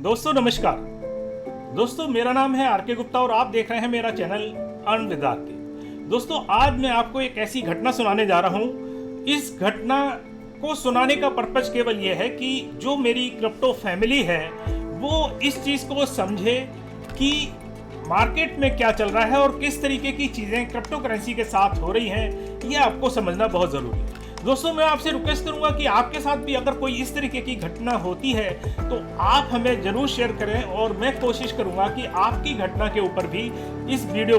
दोस्तों नमस्कार। दोस्तों मेरा नाम है आर के गुप्ता और आप देख रहे हैं मेरा चैनल अर्न विद आर के। दोस्तों आज मैं आपको एक ऐसी घटना सुनाने जा रहा हूँ। इस घटना को सुनाने का पर्पज केवल ये है कि जो मेरी क्रिप्टो फैमिली है वो इस चीज़ को समझे कि मार्केट में क्या चल रहा है और किस तरीके की चीज़ें क्रिप्टो करेंसी के साथ हो रही हैं, ये आपको समझना बहुत ज़रूरी है। दोस्तों मैं आपसे रिक्वेस्ट करूंगा कि आपके साथ भी अगर कोई इस तरीके की घटना होती है तो आप हमें जरूर शेयर करें और मैं कोशिश करूंगा कि आपकी घटना के ऊपर भी एक वीडियो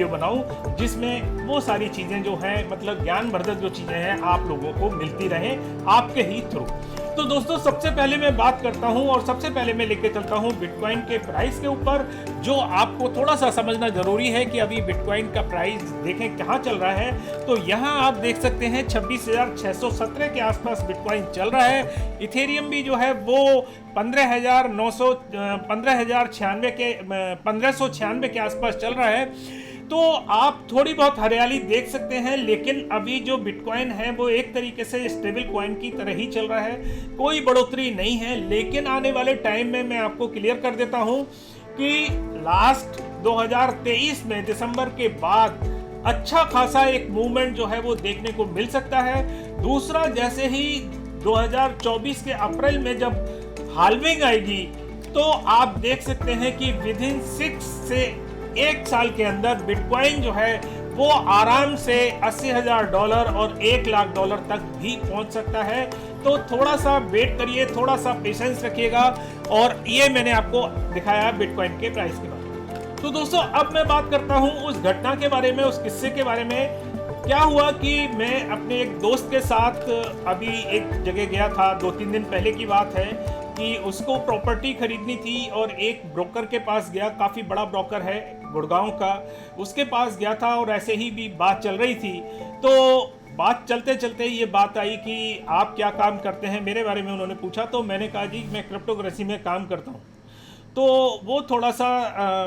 बनाऊं जिसमें वो सारी चीज़ें जो हैं मतलब ज्ञानवर्धक जो चीज़ें हैं आप लोगों को मिलती रहें आपके ही थ्रू। तो दोस्तों सबसे पहले मैं बात करता हूं और सबसे पहले मैं लेके चलता हूं बिटकॉइन के प्राइस के ऊपर, जो आपको थोड़ा सा समझना जरूरी है कि अभी बिटकॉइन का प्राइस देखें कहां चल रहा है। तो यहां आप देख सकते हैं 26,617 के आसपास बिटकॉइन चल रहा है। इथेरियम भी जो है वो 1596 के आसपास चल रहा है। तो आप थोड़ी बहुत हरियाली देख सकते हैं, लेकिन अभी जो बिटकॉइन है वो एक तरीके से स्टेबल कॉइन की तरह ही चल रहा है, कोई बढ़ोतरी नहीं है। लेकिन आने वाले टाइम में मैं आपको क्लियर कर देता हूं कि लास्ट 2023 में दिसंबर के बाद अच्छा खासा एक मूवमेंट जो है वो देखने को मिल सकता है। दूसरा, जैसे ही 2024 के अप्रैल में जब हाल्विंग आएगी तो आप देख सकते हैं कि विद इन 6 से 1 साल के अंदर बिटकॉइन जो है वो आराम से $80,000 और $1,00,000 तक भी पहुंच सकता है। तो थोड़ा सा वेट करिए, थोड़ा सा पेशेंस रखिएगा। और ये मैंने आपको दिखाया बिटकॉइन के प्राइस के बारे में। तो दोस्तों अब मैं बात करता हूं उस घटना के बारे में, उस किस्से के बारे में। क्या हुआ कि मैं अपने एक दोस्त के साथ अभी एक जगह गया था, 2-3 दिन पहले की बात है, कि उसको प्रॉपर्टी खरीदनी थी और एक ब्रोकर के पास गया, काफ़ी बड़ा ब्रोकर है गुड़गांव का, उसके पास गया था और ऐसे ही भी बात चल रही थी। तो बात चलते चलते ये बात आई कि आप क्या काम करते हैं, मेरे बारे में उन्होंने पूछा। तो मैंने कहा जी मैं क्रिप्टो करेंसी में काम करता हूँ। तो वो थोड़ा सा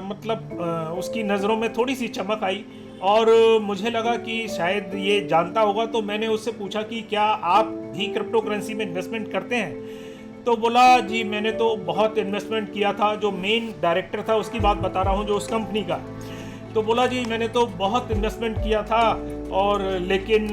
उसकी नज़रों में थोड़ी सी चमक आई और मुझे लगा कि शायद ये जानता होगा। तो मैंने उससे पूछा कि क्या आप भी क्रिप्टो करेंसी में इन्वेस्टमेंट करते हैं? तो बोला जी मैंने तो बहुत इन्वेस्टमेंट किया था। जो मेन डायरेक्टर था उसकी बात बता रहा हूँ, जो उस कंपनी का। तो बोला जी मैंने तो बहुत इन्वेस्टमेंट किया था और लेकिन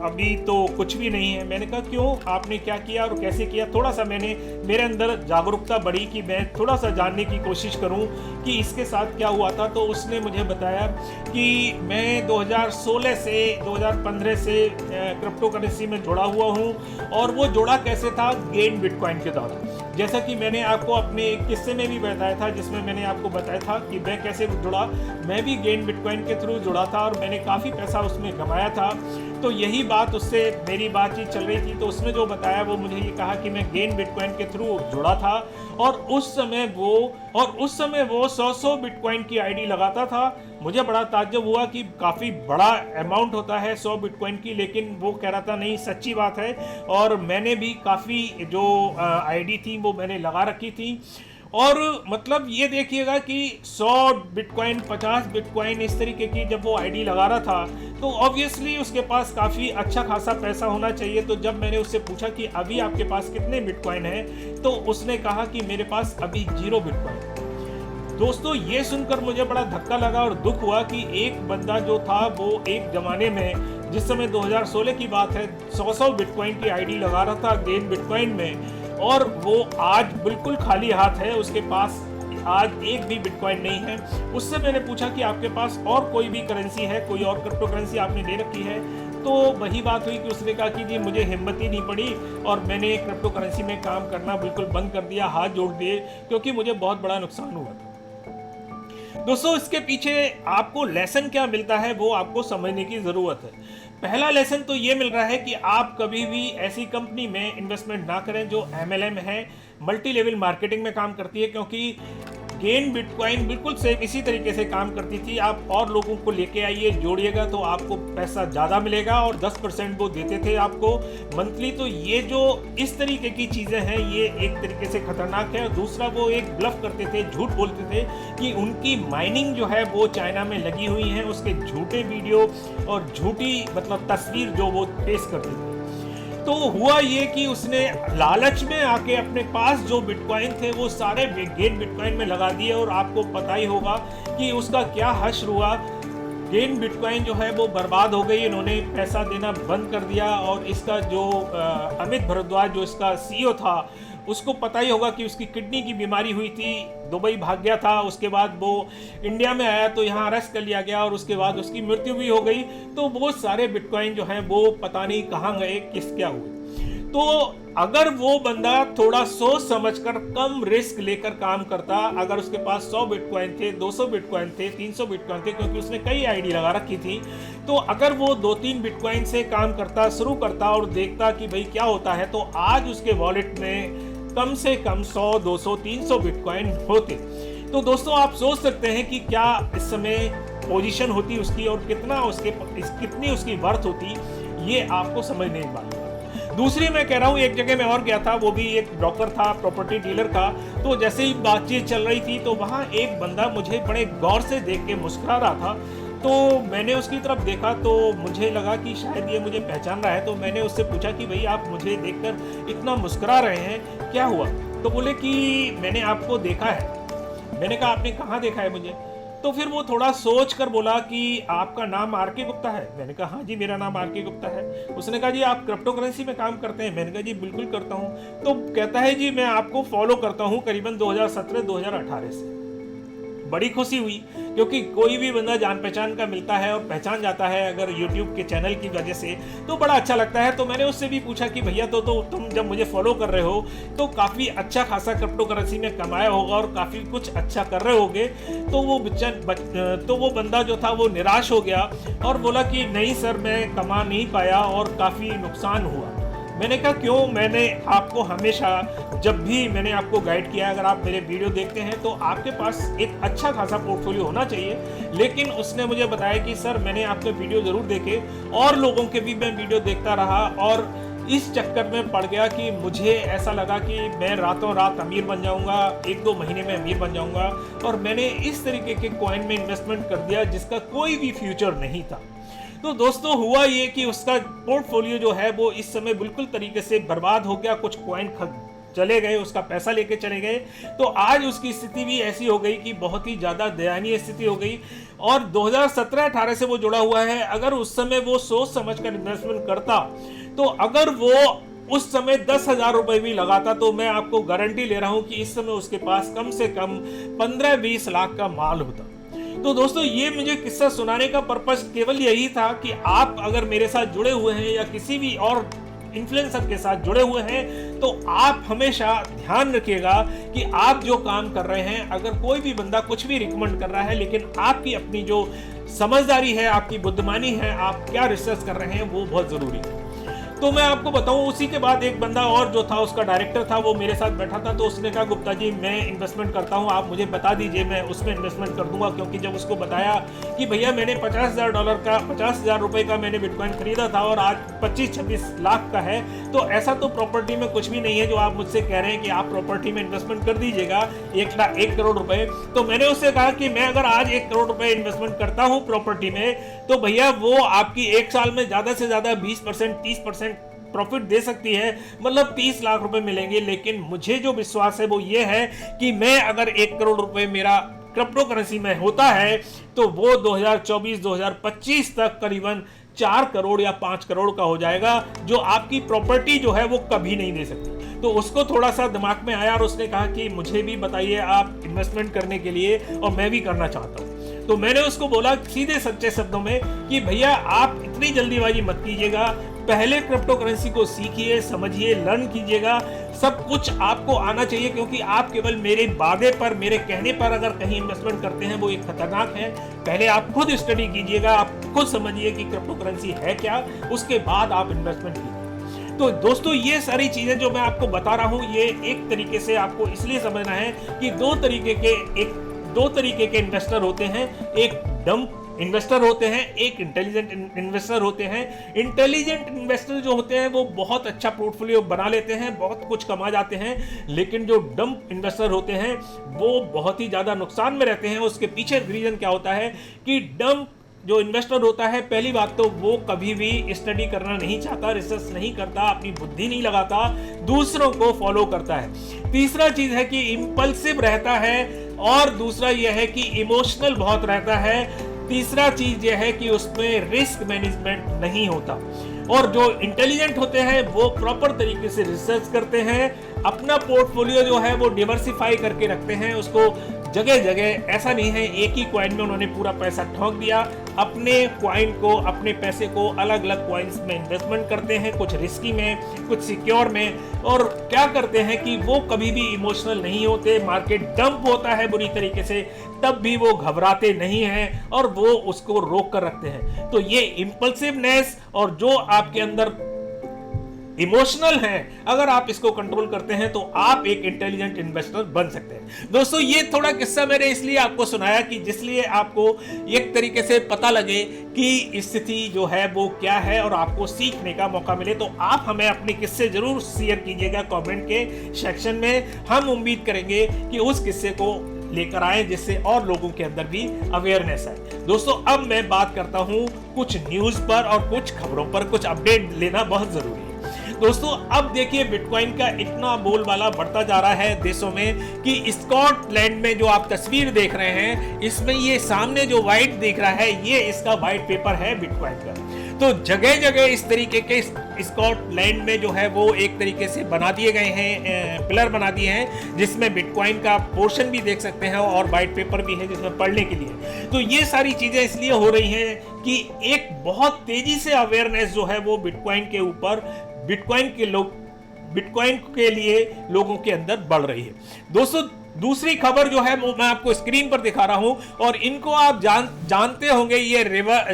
अभी तो कुछ भी नहीं है। मैंने कहा क्यों, आपने क्या किया और कैसे किया? थोड़ा सा मेरे अंदर जागरूकता बढ़ी कि मैं थोड़ा सा जानने की कोशिश करूं कि इसके साथ क्या हुआ था। तो उसने मुझे बताया कि मैं 2016 से 2015 से क्रिप्टो करेंसी में जुड़ा हुआ हूं। और वो जुड़ा कैसे था? गेन बिटकॉइन के दौरान। जैसा कि मैंने आपको अपने एक किस्से में भी बताया था, जिसमें मैंने आपको बताया था कि मैं कैसे जुड़ा। मैं भी गेन बिटकॉइन के थ्रू जुड़ा था और मैंने काफ़ी पैसा उसमें कमाया था। तो यही बात उससे मेरी बातचीत चल रही थी। तो उसने जो बताया वो मुझे ये कहा कि मैं गेन बिटकॉइन के थ्रू जुड़ा था और उस समय वो 100 बिटकॉइन की आईडी लगाता था। मुझे बड़ा ताज्जुब हुआ कि काफ़ी बड़ा अमाउंट होता है 100 बिटकॉइन की, लेकिन वो कह रहा था नहीं सच्ची बात है। और मैंने भी काफ़ी जो आईडी थी वो मैंने लगा रखी थी। और मतलब ये देखिएगा कि 100 बिटकॉइन 50 बिटकॉइन इस तरीके की जब वो आईडी लगा रहा था तो ऑब्वियसली उसके पास काफ़ी अच्छा खासा पैसा होना चाहिए। तो जब मैंने उससे पूछा कि अभी आपके पास कितने बिटकॉइन है, तो उसने कहा कि मेरे पास अभी 0 बिटकॉइन। दोस्तों ये सुनकर मुझे बड़ा धक्का लगा और दुख हुआ कि एक बंदा जो था वो एक ज़माने में, जिस समय 2016 की बात है, 100 बिटकॉइन की आईडी लगा रहा था गेन बिटकॉइन में, और वो आज बिल्कुल खाली हाथ है, उसके पास आज एक भी बिटकॉइन नहीं है। उससे मैंने पूछा कि आपके पास और कोई भी करेंसी है, कोई और क्रिप्टो करेंसी आपने ले रखी है? तो वही बात हुई कि उसने कहा कि जी मुझे हिम्मत ही नहीं पड़ी और मैंने क्रिप्टो करेंसी में काम करना बिल्कुल बंद कर दिया, हाथ जोड़ दिए, क्योंकि मुझे बहुत बड़ा नुकसान हुआ था। दोस्तों इसके पीछे आपको लेसन क्या मिलता है वो आपको समझने की ज़रूरत है। पहला लेसन तो ये मिल रहा है कि आप कभी भी ऐसी कंपनी में इन्वेस्टमेंट ना करें जो MLM है, मल्टी लेवल मार्केटिंग में काम करती है, क्योंकि गेन बिटकॉइन बिल्कुल सेम इसी तरीके से काम करती थी। आप और लोगों को लेके आइए, जोड़िएगा तो आपको पैसा ज़्यादा मिलेगा और 10% वो देते थे आपको मंथली। तो ये जो इस तरीके की चीज़ें हैं ये एक तरीके से खतरनाक है। और दूसरा, वो एक ब्लफ करते थे, झूठ बोलते थे कि उनकी माइनिंग जो है वो चाइना में लगी हुई है। उसके झूठे वीडियो और झूठी मतलब तस्वीर जो वो पेश करते थे। तो हुआ ये कि उसने लालच में आके अपने पास जो बिटकॉइन थे वो सारे गेन बिटकॉइन में लगा दिए, और आपको पता ही होगा कि उसका क्या हश्र हुआ। गेन बिटकॉइन जो है वो बर्बाद हो गई, इन्होंने पैसा देना बंद कर दिया। और इसका जो अमित भारद्वाज जो इसका सीईओ था, उसको पता ही होगा कि उसकी किडनी की बीमारी हुई थी, दुबई भाग गया था, उसके बाद वो इंडिया में आया तो यहाँ अरेस्ट कर लिया गया और उसके बाद उसकी मृत्यु भी हो गई। तो वो सारे बिटकॉइन जो हैं वो पता नहीं कहाँ गए, किस क्या हुए। तो अगर वो बंदा थोड़ा सोच समझकर कम रिस्क लेकर काम करता, अगर उसके पास 100 बिटकॉइन थे, 200 बिटकॉइन थे, 300 बिटकॉइन थे, क्योंकि उसने कई आईडी लगा रखी थी, तो अगर वो 2-3 बिटकॉइन से काम करता, शुरू करता और देखता कि भाई क्या होता है, तो आज उसके वॉलेट में कम से कम 100, 200, 300 बिटकॉइन होते। तो दोस्तों आप सोच सकते हैं कि क्या इस समय पोजीशन होती उसकी और कितनी उसकी वर्थ होती, ये आपको समझ नहीं पाएगा। दूसरी मैं कह रहा हूँ, एक जगह मैं और गया था, वो भी एक ब्रोकर था, प्रॉपर्टी डीलर का। तो जैसे ही बातचीत चल रही थी तो वहाँ एक बंदा मुझे बड़े गौर से देख के मुस्कुरा रहा था। तो मैंने उसकी तरफ देखा तो मुझे लगा कि शायद ये मुझे पहचान रहा है। तो मैंने उससे पूछा कि भाई आप मुझे देखकर इतना मुस्कुरा रहे हैं, क्या हुआ? तो बोले कि मैंने आपको देखा है। मैंने कहा आपने कहाँ देखा है मुझे? तो फिर वो थोड़ा सोच कर बोला कि आपका नाम आर.के. गुप्ता है। मैंने कहा हाँ जी मेरा नाम आर.के. गुप्ता है। उसने कहा जी आप क्रिप्टो करेंसी में काम करते हैं? मैंने कहा जी बिल्कुल करता हूँ। तो कहता है जी मैं आपको फॉलो करता हूँ करीबन 2017-2018 से। बड़ी खुशी हुई, क्योंकि कोई भी बंदा जान पहचान का मिलता है और पहचान जाता है अगर YouTube के चैनल की वजह से, तो बड़ा अच्छा लगता है। तो मैंने उससे भी पूछा कि भैया तो तुम जब मुझे फॉलो कर रहे हो तो काफ़ी अच्छा खासा क्रिप्टो करेंसी में कमाया होगा और काफ़ी कुछ अच्छा कर रहे होगे। तो वो बंदा जो था वो निराश हो गया और बोला कि नहीं सर मैं कमा नहीं पाया और काफ़ी नुकसान हुआ। मैंने कहा क्यों? मैंने आपको हमेशा जब भी मैंने आपको गाइड किया, अगर आप मेरे वीडियो देखते हैं तो आपके पास एक अच्छा खासा पोर्टफोलियो होना चाहिए। लेकिन उसने मुझे बताया कि सर मैंने आपके वीडियो ज़रूर देखे और लोगों के भी मैं वीडियो देखता रहा और इस चक्कर में पड़ गया कि मुझे ऐसा लगा कि मैं रातों रात अमीर बन जाऊंगा, 1-2 महीने में अमीर बन जाऊंगा। और मैंने इस तरीके के कॉइन में इन्वेस्टमेंट कर दिया जिसका कोई भी फ्यूचर नहीं था। तो दोस्तों हुआ ये कि उसका पोर्टफोलियो जो है वो इस समय बिल्कुल तरीके से बर्बाद हो गया। कुछ कॉइन चले गए, उसका पैसा लेके चले गए। तो आज उसकी स्थिति भी ऐसी हो गई कि बहुत ही ज़्यादा दयनीय स्थिति हो गई। और 2017-18 से वो जुड़ा हुआ है। अगर उस समय वो सोच समझकर इन्वेस्टमेंट करता, तो अगर वो उस समय 10,000 रुपए भी लगाता, तो मैं आपको गारंटी ले रहा हूं कि इस समय उसके पास कम से कम 15-20 लाख का माल होता। तो दोस्तों ये मुझे किस्सा सुनाने का पर्पस केवल यही था कि आप अगर मेरे साथ जुड़े हुए हैं या किसी भी और इन्फ्लुएंसर के साथ जुड़े हुए हैं, तो आप हमेशा ध्यान रखिएगा कि आप जो काम कर रहे हैं, अगर कोई भी बंदा कुछ भी रिकमेंड कर रहा है, लेकिन आपकी अपनी जो समझदारी है, आपकी बुद्धिमानी है, आप क्या रिसर्च कर रहे हैं, वो बहुत जरूरी है। तो मैं आपको बताऊं, उसी के बाद एक बंदा और जो था, उसका डायरेक्टर था, वो मेरे साथ बैठा था। तो उसने कहा गुप्ता जी मैं इन्वेस्टमेंट करता हूं, आप मुझे बता दीजिए, मैं उसमें इन्वेस्टमेंट कर दूंगा। क्योंकि जब उसको बताया कि भैया मैंने $50,000 रुपए का मैंने बिटकॉइन खरीदा था और आज 25-26 लाख का है, तो ऐसा तो प्रॉपर्टी में कुछ भी नहीं है जो आप मुझसे कह रहे हैं कि आप प्रॉपर्टी में इन्वेस्टमेंट कर दीजिएगा 1 करोड़ रुपए। तो मैंने उससे कहा कि मैं अगर आज 1 करोड़ रुपए इन्वेस्टमेंट करता हूं प्रॉपर्टी में, तो भैया वो आपकी 1 साल में ज्यादा से ज्यादा 20%, 30% प्रॉफिट दे सकती है, मतलब 30 लाख रुपए मिलेंगे। लेकिन मुझे जो विश्वास है वो ये है कि मैं अगर 1 करोड़ रुपए मेरा क्रिप्टो करेंसी में होता है, तो वो 2024-2025 तक करीबन 4 करोड़ या 5 करोड़ का हो जाएगा, जो आपकी प्रॉपर्टी जो है वो कभी नहीं दे सकती। तो उसको थोड़ा सा दिमाग में आया और उसने कहा कि मुझे भी बताइए आप इन्वेस्टमेंट करने के लिए, और मैं भी करना चाहता हूँ। तो मैंने उसको बोला सीधे सच्चे शब्दों में कि भैया आप इतनी जल्दीबाजी मत कीजिएगा, पहले क्रिप्टो करेंसी को सीखिए, समझिए, लर्न कीजिएगा। सब कुछ आपको आना चाहिए, क्योंकि आप केवल मेरे वादे पर, मेरे कहने पर अगर कहीं इन्वेस्टमेंट करते हैं वो एक खतरनाक है। पहले आप खुद स्टडी कीजिएगा, आप खुद समझिए कि क्रिप्टो करेंसी है क्या, उसके बाद आप इन्वेस्टमेंट कीजिए। तो दोस्तों ये सारी चीजें जो मैं आपको बता रहा हूं, ये एक तरीके से आपको इसलिए समझना है कि दो तरीके के इन्वेस्टर होते हैं। एक डंप इन्वेस्टर होते हैं, एक इंटेलिजेंट इन्वेस्टर होते हैं। इंटेलिजेंट इन्वेस्टर जो होते हैं वो बहुत अच्छा पोर्टफोलियो बना लेते हैं, बहुत कुछ कमा जाते हैं। लेकिन जो डंप इन्वेस्टर होते हैं वो बहुत ही ज्यादा नुकसान में रहते हैं। उसके पीछे रीजन क्या होता है कि डंप जो इन्वेस्टर होता है, पहली बात तो वो कभी भी स्टडी करना नहीं चाहता, रिसर्च नहीं करता, अपनी बुद्धि नहीं लगाता, दूसरों को फॉलो करता है। तीसरा चीज है कि इम्पल्सिव रहता है, और दूसरा यह है कि इमोशनल बहुत रहता है। तीसरा चीज यह है कि उसमें रिस्क मैनेजमेंट नहीं होता। और जो इंटेलिजेंट होते हैं वो प्रॉपर तरीके से रिसर्च करते हैं, अपना पोर्टफोलियो जो है वो डिवर्सिफाई करके रखते हैं, उसको जगह जगह, ऐसा नहीं है एक ही कॉइन में उन्होंने पूरा पैसा ठोक दिया। अपने कॉइन को, अपने पैसे को अलग अलग कॉइन्स में इन्वेस्टमेंट करते हैं, कुछ रिस्की में, कुछ सिक्योर में। और क्या करते हैं कि वो कभी भी इमोशनल नहीं होते। मार्केट डंप होता है बुरी तरीके से, तब भी वो घबराते नहीं हैं और वो उसको रोक कर रखते हैं। तो ये इम्पल्सिवनेस और जो आपके अंदर इमोशनल है, अगर आप इसको कंट्रोल करते हैं तो आप एक इंटेलिजेंट इन्वेस्टर बन सकते हैं। दोस्तों, ये थोड़ा किस्सा मैंने इसलिए आपको सुनाया कि जिसलिए आपको एक तरीके से पता लगे कि स्थिति जो है वो क्या है और आपको सीखने का मौका मिले। तो आप हमें अपने किस्से जरूर शेयर कीजिएगा कमेंट के सेक्शन में। हम उम्मीद करेंगे कि उस किस्से को लेकर आए जिससे और लोगों के अंदर भी अवेयरनेस आए। दोस्तों, अब मैं बात करता हूं कुछ न्यूज पर और कुछ खबरों पर। कुछ अपडेट लेना बहुत जरूरी है। दोस्तों, अब देखिए बिटकॉइन का इतना बोलबाला बढ़ता जा रहा है देशों में कि स्कॉटलैंड में जो आप तस्वीर देख रहे हैं, इसमें ये सामने जो व्हाइट दिख रहा है, ये इसका व्हाइट पेपर है बिटकॉइन का। तो जगह जगह इस तरीके के स्कॉटलैंड में जो है वो एक तरीके से बना दिए गए हैं, पिलर बना दिए हैं, जिसमें बिटकॉइन का पोर्शन भी देख सकते हैं और व्हाइट पेपर भी है जिसमें पढ़ने के लिए। तो ये सारी चीजें इसलिए हो रही हैं कि एक बहुत तेजी से अवेयरनेस जो है वो बिटकॉइन के ऊपर, बिटकॉइन के लिए लोगों के अंदर बढ़ रही है। दोस्तों, दूसरी खबर जो है वो मैं आपको स्क्रीन पर दिखा रहा हूं, और इनको आप जानते होंगे, ये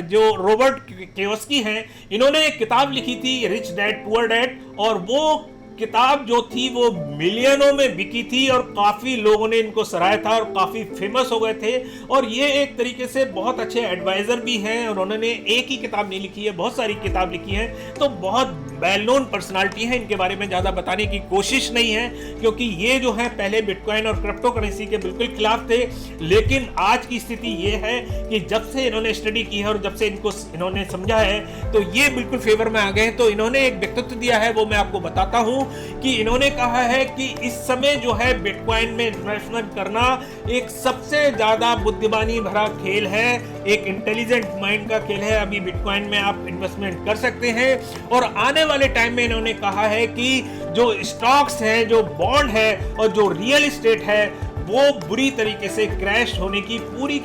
जो रॉबर्ट कियोसाकी हैं, इन्होंने एक किताब लिखी थी रिच डैड पुअर डैड, और वो किताब जो थी वो मिलियनों में बिकी थी और काफी लोगों ने इनको सराहा था और काफी फेमस हो गए थे। और ये एक तरीके से बहुत अच्छे एडवाइजर भी हैं। उन्होंने एक ही किताब नहीं लिखी है, बहुत सारी किताब लिखी है। तो बहुत वेल नोन पर्सनालिटी है, इनके बारे में ज्यादा बताने की कोशिश नहीं है, क्योंकि ये जो है पहले बिटकॉइन और क्रिप्टो करेंसी के बिल्कुल खिलाफ थे। लेकिन आज की स्थिति ये है कि जब से इन्होंने स्टडी की है और जब से इन्होंने समझा है, तो ये बिल्कुल फेवर में आ गए हैं। तो इन्होंने एक व्यक्तित्व दिया है, वो मैं आपको बताता हूं कि इन्होंने कहा है कि इस समय जो है बिटकॉइन में इन्वेस्टमेंट करना एक सबसे ज्यादा बुद्धिमानी भरा खेल है, एक इंटेलिजेंट माइंड का खेल है। अभी बिटकॉइन में आप इन्वेस्टमेंट कर सकते हैं, और आने वाले टाइम में इन्होंने कहा है कि जो स्टॉक्स है, जो बॉन्ड है और जो रियल एस्टेट है, वो बुरी तरीके से क्रैश होने की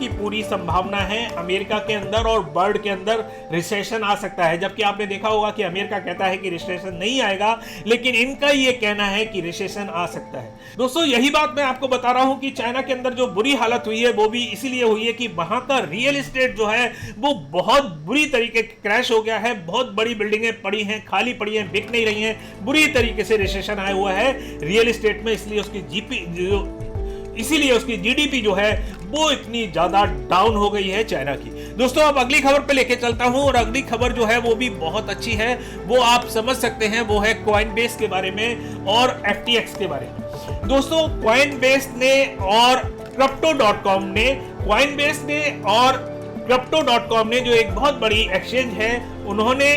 पूरी संभावना है अमेरिका के अंदर, और वर्ल्ड के अंदर रिसेशन आ सकता है। जबकि आपने देखा होगा कि अमेरिका कहता है कि रिसेशन नहीं आएगा, लेकिन इनका ये कहना है कि रिसेशन आ सकता है। दोस्तों, यही बात मैं आपको बता रहा हूं कि चाइना के अंदर जो बुरी हालत हुई है वो भी इसीलिए हुई है कि वहां का रियल एस्टेट जो है वो बहुत बुरी तरीके क्रैश हो गया है। बहुत बड़ी बिल्डिंगें पड़ी हैं, खाली पड़ी हैं, बिक नहीं रही हैं, बुरी तरीके से रिसेशन आया हुआ है रियल एस्टेट में। इसीलिए उसकी जीडीपी जो है वो इतनी ज्यादा डाउन हो गई है चाइना की। दोस्तों, अब अगली खबर पे लेके चलता हूं, और अगली खबर जो है वो भी बहुत अच्छी है, वो आप समझ सकते हैं। वो है कॉइनबेस के बारे में और एफटीएक्स के बारे में। दोस्तों, कॉइनबेस ने और Crypto.com ने, कॉइनबेस ने और Crypto.com ने, जो एक बहुत बड़ी एक्सचेंज है, उन्होंने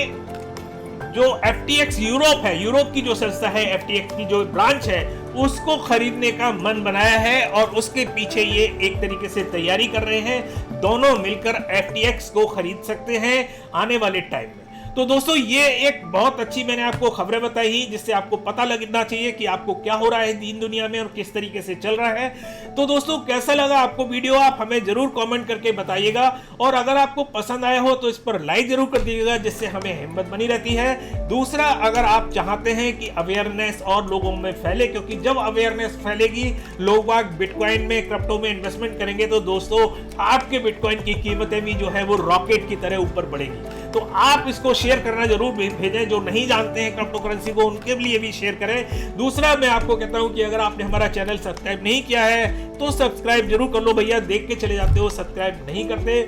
जो FTX यूरोप है, यूरोप की जो संस्था है, FTX की जो ब्रांच है, उसको खरीदने का मन बनाया है, और उसके पीछे ये एक तरीके से तैयारी कर रहे हैं। दोनों मिलकर FTX को खरीद सकते हैं आने वाले टाइम में। तो दोस्तों, ये एक बहुत अच्छी मैंने आपको खबरें बताई जिससे आपको पता लगना चाहिए कि आपको क्या हो रहा है दीन दुनिया में और किस तरीके से चल रहा है। तो दोस्तों, कैसा लगा आपको वीडियो, आप हमें जरूर कमेंट करके बताइएगा, और अगर आपको पसंद आया हो तो इस पर लाइक जरूर कर दीजिएगा, जिससे हमें हिम्मत बनी रहती है। दूसरा, अगर आप चाहते हैं कि अवेयरनेस और लोगों में फैले, क्योंकि जब अवेयरनेस फैलेगी, लोग बिटकॉइन में, क्रिप्टो में इन्वेस्टमेंट करेंगे, तो दोस्तों आपके बिटकॉइन की कीमतें भी जो है वो रॉकेट की तरह ऊपर बढ़ेगी। तो आप इसको शेयर करना जरूर भेजें, जो नहीं जानते हैं क्रिप्टो करेंसी को, उनके लिए भी शेयर करें। दूसरा, मैं आपको कहता हूं कि अगर आपने हमारा चैनल सब्सक्राइब नहीं किया है तो सब्सक्राइब जरूर कर लो भैया, देख के चले जाते हो, सब्सक्राइब नहीं करते।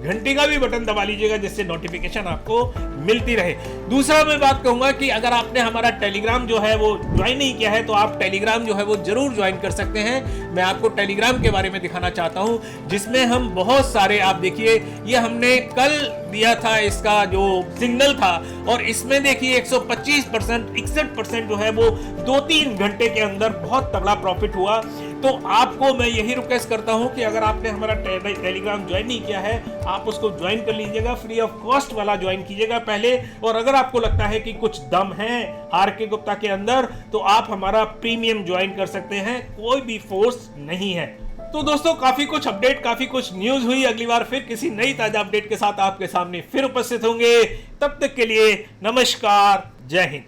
घंटी का भी बटन दबा लीजिएगा जिससे नोटिफिकेशन आपको मिलती रहे। दूसरा मैं बात कहूंगा कि अगर आपने हमारा टेलीग्राम जो है वो ज्वाइन नहीं किया है तो आप टेलीग्राम जो है वो जरूर ज्वाइन कर सकते हैं। मैं आपको टेलीग्राम के बारे में दिखाना चाहता हूं जिसमें हम बहुत सारे, आप देखिए ये हमने कल दिया था इसका जो सिग्नल था, और इसमें देखिए 125% 61% जो है वो 2-3 घंटे के अंदर बहुत तगड़ा प्रॉफिट हुआ। तो आपको मैं यही रिक्वेस्ट करता हूं कि अगर आपने हमारा टेलीग्राम ज्वाइन नहीं किया है आप उसको ज्वाइन कर लीजिएगा, फ्री ऑफ कॉस्ट वाला ज्वाइन कीजिएगा पहले। और अगर आपको लगता है कि कुछ दम है आर के गुप्ता के अंदर तो आप हमारा प्रीमियम ज्वाइन कर सकते हैं, कोई भी फोर्स नहीं है। तो दोस्तों काफी कुछ अपडेट, काफी कुछ न्यूज हुई। अगली बार फिर किसी नई ताजा अपडेट के साथ आपके सामने फिर उपस्थित होंगे। तब तक के लिए नमस्कार, जय हिंद।